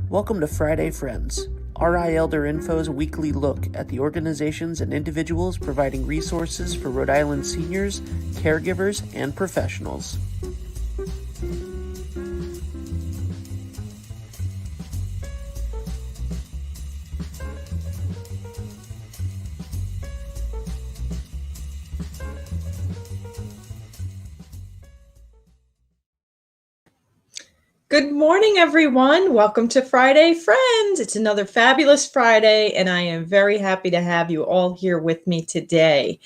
Welcome to Friday Friends, RI Elder Info's weekly look at the organizations and individuals providing resources for Rhode Island seniors, caregivers, and professionals. Good morning, everyone. Welcome to Friday Friends. It's another fabulous Friday, and I am very happy to have you all here with me today.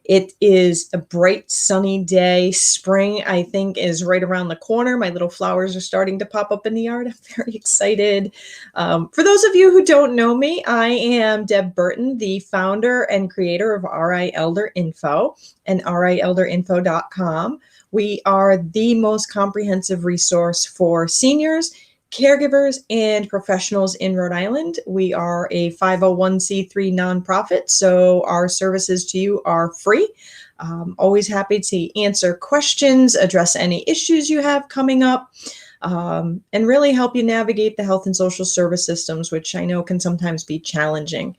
It is a bright, sunny day. Spring, I think, is right around the corner. My little flowers are starting to pop up in the yard. I'm very excited. For those of you who don't know me, I am Deb Burton, the founder and creator of RI Elder Info and rielderinfo.com. We are the most comprehensive resource for seniors, caregivers, and professionals in Rhode Island. We are a 501c3 nonprofit, so our services to you are free. Always happy to answer questions, address any issues you have coming up, and really help you navigate the health and social service systems, which I know can sometimes be challenging.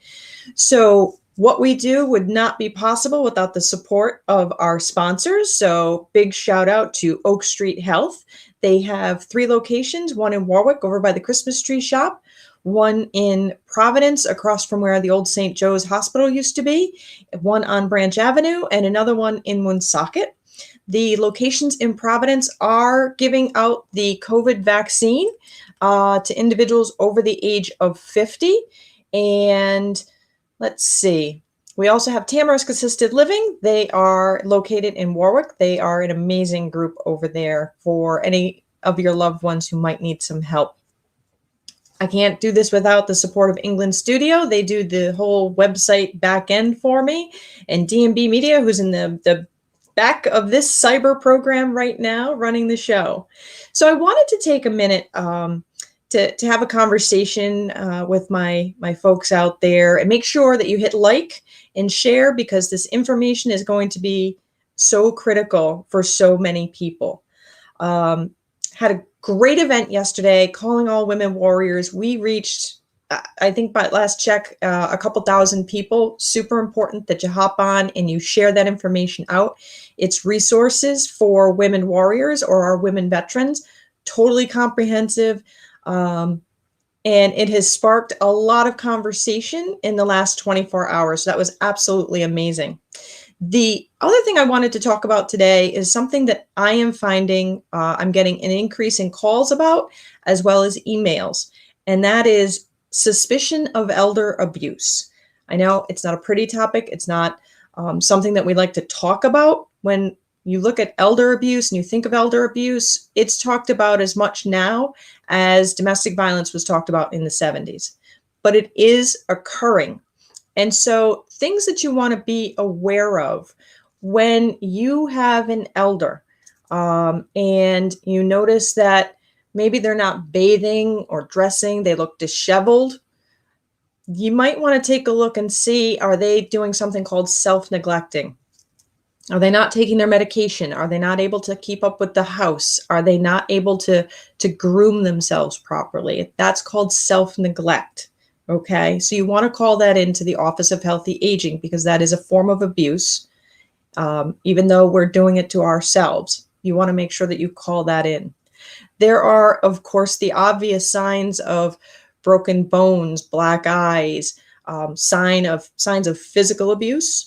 So what we do would not be possible without the support of our sponsors. So big shout out to Oak Street Health. They have 3 locations, one in Warwick over by the Christmas tree shop, one in Providence across from where the old St. Joe's Hospital used to be, one on Branch Avenue, and another one in Woonsocket. The locations in Providence are giving out the COVID vaccine to individuals over the age of 50. And let's see. We also have Tamarisk Assisted Living. They are located in Warwick. They are an amazing group over there for any of your loved ones who might need some help. I can't do this without the support of England Studio. They do the whole website back end for me. And D&B Media, who's in the back of this cyber program right now, running the show. So I wanted to take a minute to have a conversation with my folks out there, and make sure that you hit like and share, because this information is going to be so critical for so many people. Had a great event yesterday, Calling All Women Warriors. We reached, I think by last check, a couple thousand people. Super important that you hop on and you share that information out. It's resources for women warriors or our women veterans, totally comprehensive. And it has sparked a lot of conversation in the last 24 hours. So that was absolutely amazing. The other thing I wanted to talk about today is something that I am finding I'm getting an increase in calls about, as well as emails, and that is suspicion of elder abuse. I know it's not a pretty topic. It's not something that we like to talk about. When you look at elder abuse and you think of elder abuse, it's talked about as much now as domestic violence was talked about in the 70s. But it is occurring. And so things that you want to be aware of when you have an elder and you notice that maybe they're not bathing or dressing, they look disheveled, you might want to take a look and see, are they doing something called self-neglecting? Are they not taking their medication? Are they not able to keep up with the house? Are they not able to groom themselves properly? That's called self-neglect. Okay, so you want to call that into the Office of Healthy Aging, because that is a form of abuse. Even though we're doing it to ourselves, you want to make sure that you call that in. There are, of course, the obvious signs of broken bones, black eyes, signs of physical abuse.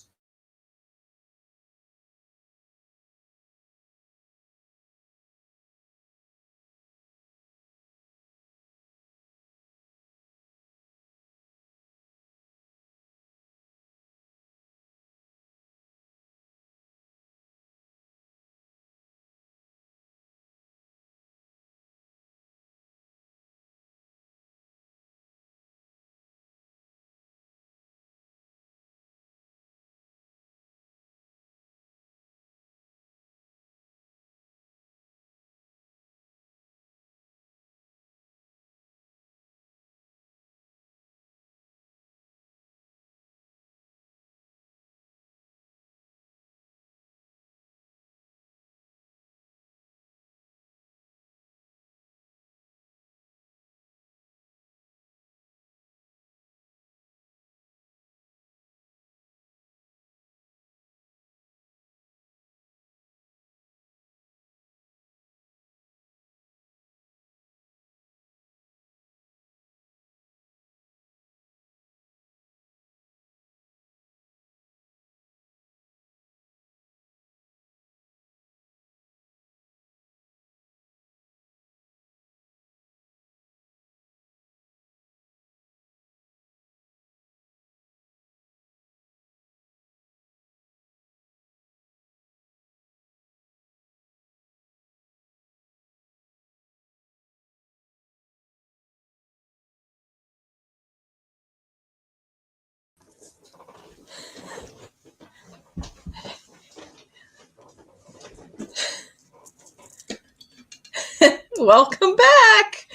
Welcome back.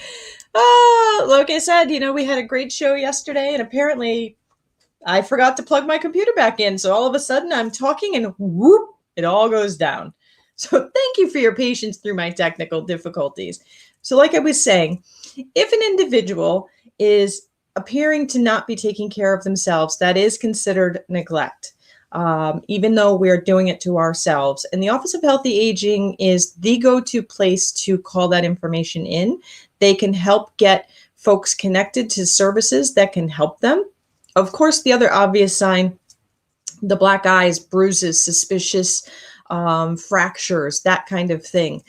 Like I said, we had a great show yesterday, and apparently I forgot to plug my computer back in. So all of a sudden I'm talking and whoop, it all goes down. So thank you for your patience through my technical difficulties. So like I was saying, if an individual is appearing to not be taking care of themselves, that is considered neglect. Even though we're doing it to ourselves. And the Office of Healthy Aging is the go-to place to call that information in. They can help get folks connected to services that can help them. Of course, the other obvious sign, the black eyes, bruises, suspicious fractures, that kind of thing.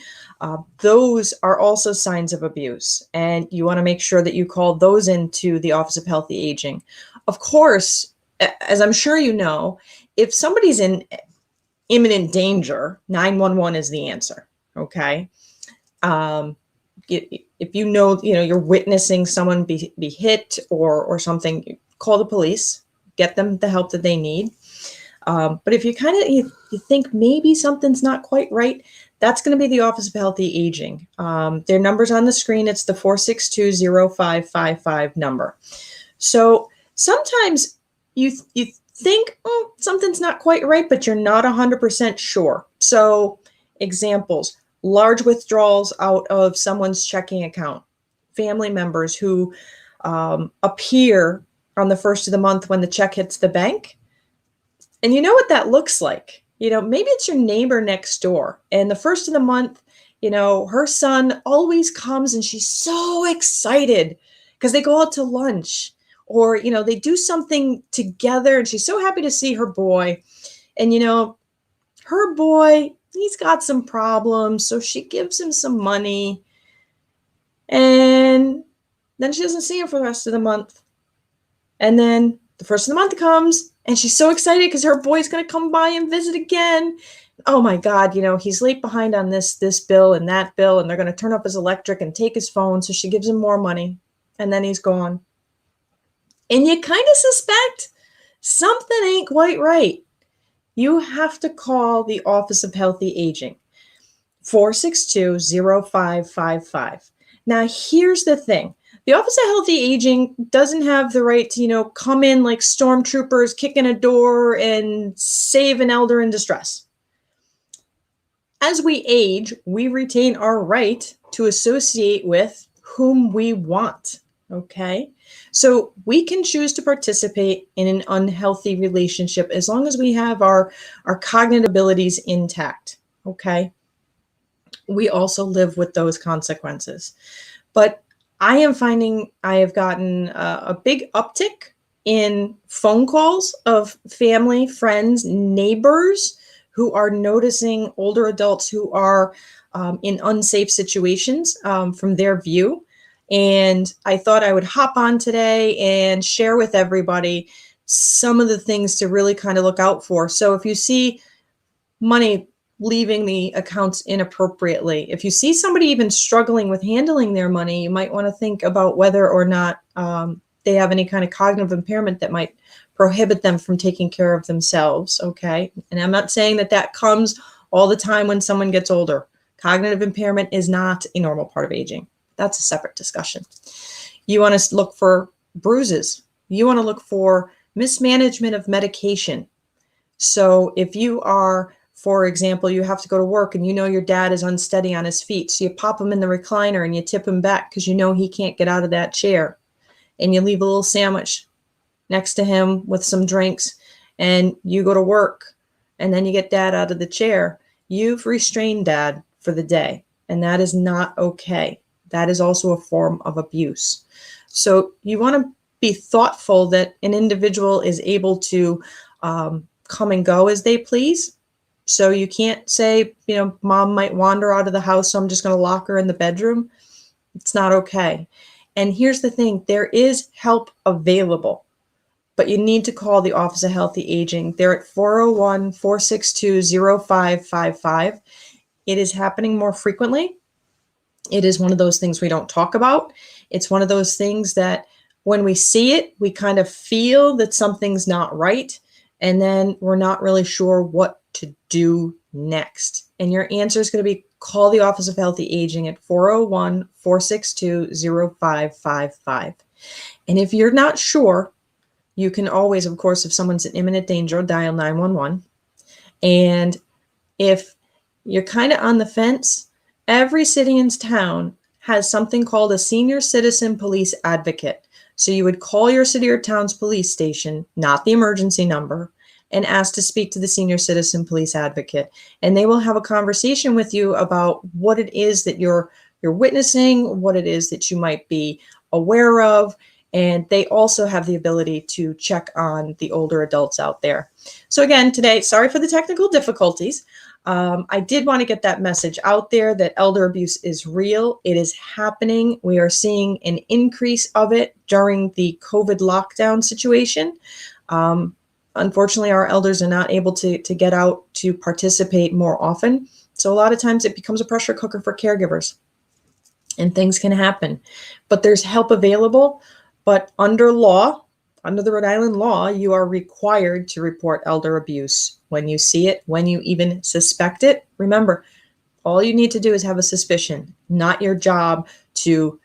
Those are also signs of abuse. And you want to make sure that you call those into the Office of Healthy Aging. Of course, as I'm sure you know, if somebody's in imminent danger, 911 is the answer, okay? If you know you're witnessing someone be hit or something, call the police, get them the help that they need. But if you think maybe something's not quite right, that's going to be the Office of Healthy Aging. Their number's on the screen. It's the 462-0555 number. So sometimes you think, oh, something's not quite right, but you're not 100% sure. So examples, large withdrawals out of someone's checking account, family members who appear on the first of the month when the check hits the bank. And you know what that looks like. Maybe it's your neighbor next door. And the first of the month, her son always comes and she's so excited because they go out to lunch. Or, they do something together and she's so happy to see her boy. And, her boy, he's got some problems. So she gives him some money. And then she doesn't see him for the rest of the month. And then the first of the month comes and she's so excited because her boy's going to come by and visit again. Oh my God, he's late behind on this bill and that bill. And they're going to turn up his electric and take his phone. So she gives him more money. And then he's gone. And you kind of suspect something ain't quite right. You have to call the Office of Healthy Aging, 462-0555. Now, here's the thing. The Office of Healthy Aging doesn't have the right to, come in like stormtroopers, kick in a door and save an elder in distress. As we age, we retain our right to associate with whom we want, okay? So we can choose to participate in an unhealthy relationship as long as we have our cognitive abilities intact, okay? We also live with those consequences. But I am finding I have gotten a big uptick in phone calls of family, friends, neighbors who are noticing older adults who are in unsafe situations from their view. And I thought I would hop on today and share with everybody some of the things to really kind of look out for. So if you see money leaving the accounts inappropriately, if you see somebody even struggling with handling their money, you might want to think about whether or not they have any kind of cognitive impairment that might prohibit them from taking care of themselves, okay? And I'm not saying that comes all the time when someone gets older. Cognitive impairment is not a normal part of aging. That's a separate discussion. You want to look for bruises. You want to look for mismanagement of medication. So if you are, for example, you have to go to work and your dad is unsteady on his feet. So you pop him in the recliner and you tip him back because he can't get out of that chair. And you leave a little sandwich next to him with some drinks and you go to work and then you get dad out of the chair. You've restrained dad for the day and that is not okay. That is also a form of abuse. So you want to be thoughtful that an individual is able to come and go as they please. So you can't say, mom might wander out of the house, so I'm just going to lock her in the bedroom. It's not okay. And here's the thing, there is help available, but you need to call the Office of Healthy Aging. They're at 401-462-0555. It is happening more frequently. It is one of those things we don't talk about. It's one of those things that when we see it, we kind of feel that something's not right. And then we're not really sure what to do next. And your answer is going to be call the Office of Healthy Aging at 401-462-0555. And if you're not sure, you can always, of course, if someone's in imminent danger, dial 911. And if you're kind of on the fence, every city and town has something called a senior citizen police advocate. So you would call your city or town's police station, not the emergency number, and ask to speak to the senior citizen police advocate. And they will have a conversation with you about what it is that you're witnessing, what it is that you might be aware of. And they also have the ability to check on the older adults out there. So again, today, sorry for the technical difficulties. I did want to get that message out there that elder abuse is real. It is happening. We are seeing an increase of it during the COVID lockdown situation. Unfortunately, our elders are not able to get out to participate more often. So a lot of times it becomes a pressure cooker for caregivers and things can happen. But there's help available. But under law, under the Rhode Island law, you are required to report elder abuse when you see it, when you even suspect it. Remember, all you need to do is have a suspicion, not your job to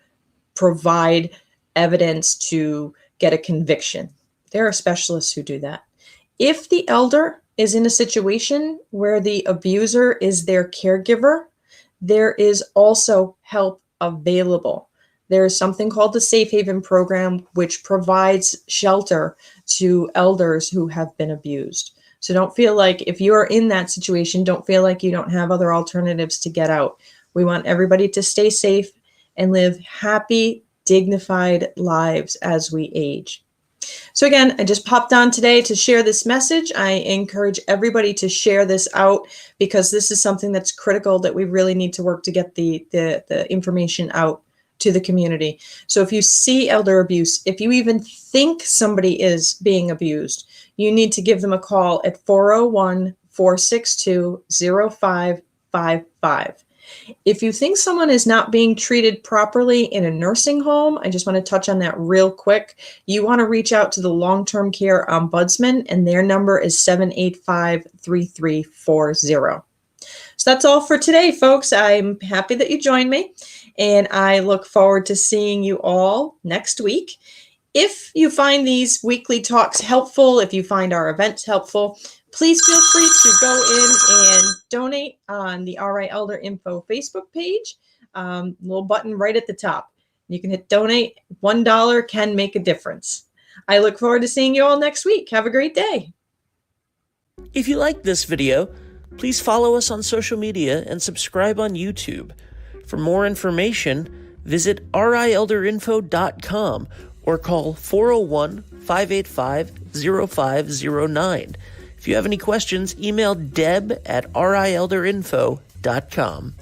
provide evidence to get a conviction. There are specialists who do that. If the elder is in a situation where the abuser is their caregiver, there is also help available. There is something called the Safe Haven program, which provides shelter to elders who have been abused. So don't feel like if you are in that situation, don't feel like you don't have other alternatives to get out. We want everybody to stay safe and live happy, dignified lives as we age. So again, I just popped on today to share this message. I encourage everybody to share this out because this is something that's critical that we really need to work to get the information out to the community. So if you see elder abuse, if you even think somebody is being abused, you need to give them a call at 401-462-0555. If you think someone is not being treated properly in a nursing home, I just want to touch on that real quick. You want to reach out to the Long-Term Care Ombudsman, and their number is 785-3340. So that's all for today, folks. I'm happy that you joined me, and I look forward to seeing you all next week. If you find these weekly talks helpful, if you find our events helpful, please feel free to go in and donate on the RI Elder Info Facebook page. Little button right at the top. You can hit donate. $1 can make a difference. I look forward to seeing you all next week. Have a great day. If you like this video, please follow us on social media and subscribe on YouTube. For more information, visit rielderinfo.com or call 401-585-0509. If you have any questions, email deb@rielderinfo.com.